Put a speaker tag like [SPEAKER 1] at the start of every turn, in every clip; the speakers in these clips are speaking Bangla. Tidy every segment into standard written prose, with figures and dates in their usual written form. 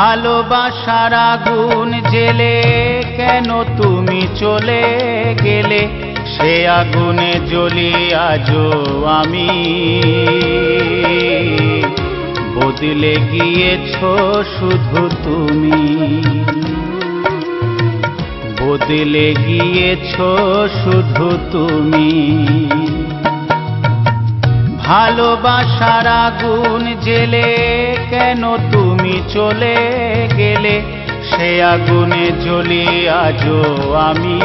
[SPEAKER 1] ভালোবাসার আগুন জেলে কেন তুমি চলে গেলে, সে আগুনে জ্বলি আজও আমি। বদলে গিয়েছো শুধু তুমি, বদলে গিয়েছো শুধু তুমি। ভালোবাসার আগুন জেলে কেন তুমি চলে গেলে, সে আগুনে জ্বলি আজও আমি।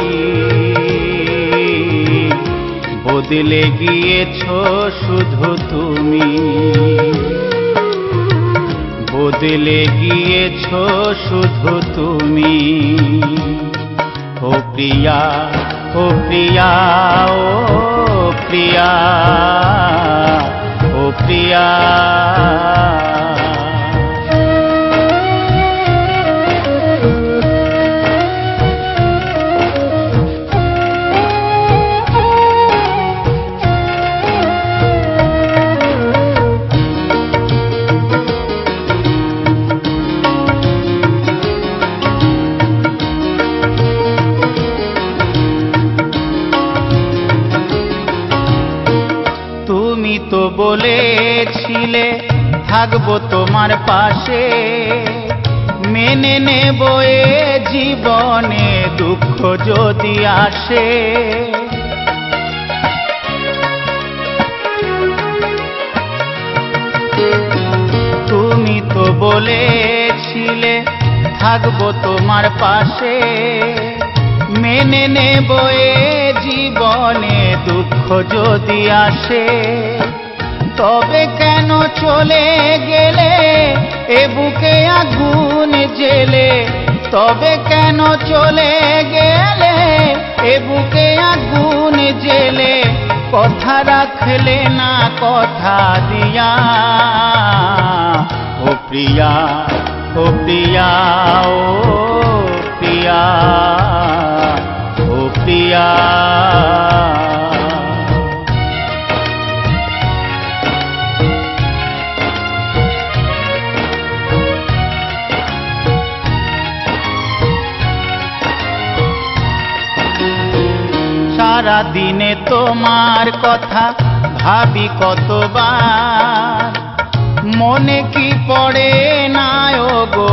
[SPEAKER 1] বদলে গিয়েছো শুধু তুমি, বদলে গিয়েছো শুধু তুমি। ও প্রিয়া, ও প্রিয়া, ও প্রিয়া, ও প্রিয়া। তুমি তো বলেছিলে থাকবো তোমার পাশে, মেনে নেব এ জীবনে দুঃখ যদি আসে। তুমি তো বলেছিলে থাকবো তোমার পাশে, মেনে নেব এ জীবনে দুঃখ যদি আসে। তবে কেন চলে গেলে এ বুকে আগুন জেলে, তবে কেন চলে গেলে এ বুকে আগুন জেলে। কথা রাখলে না কথা দিয়া, ও প্রিয়া, ও প্রিয়া, ও প্রিয়া, ও প্রিয়া। সারা দিনে তোমার কথা ভাবি কতবার, মনে কি পড়ে না গো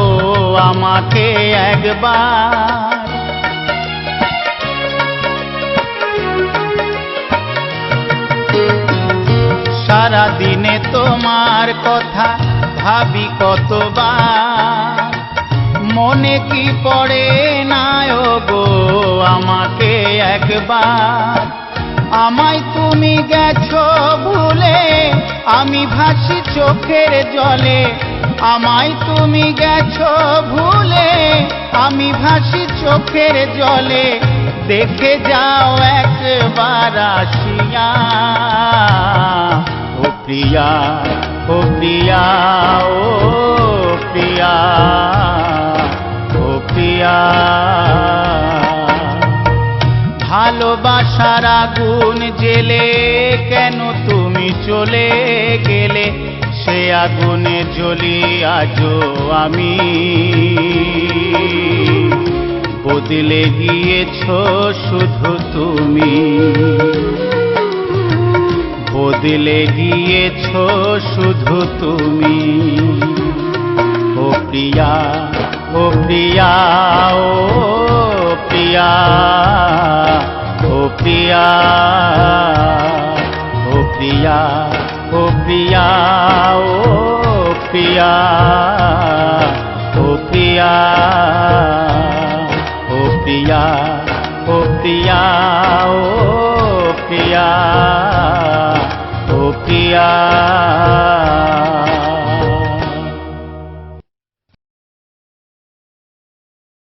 [SPEAKER 1] আমাকে একবার। সারা দিনে তোমার কথা ভাবি কতবার, মনে কি পড়ে না গো আমাকে একবার। আমায় তুমি গেছো ভুলে, আমি ভাসি চোখের জলে। আমায় তুমি গেছো ভুলে, আমি ভাসি চোখের জলে। দেখে যাও একবার আসিয়া, ও প্রিয়া, ও প্রিয়া, ও প্রিয়া, ও প্রিয়া। ভালোবাসার আগুন জেলে কেন তুমি চলে গেলে, সে আগুনে জ্বলি আজও আমি। বদলে গিয়েছো শুধু তুমি, বদলে গিয়েছো শুধু তুমি। ও প্রিয়া, ও প্রিয়া, ও প্রিয়া, ও প্রিয়া, ও প্রিয়া, ও প্রিয়া, ও প্রিয়া, ও প্রিয়া, ও প্রিয়া, ও প্রিয়া, ও প্রিয়া, ও প্রিয়া।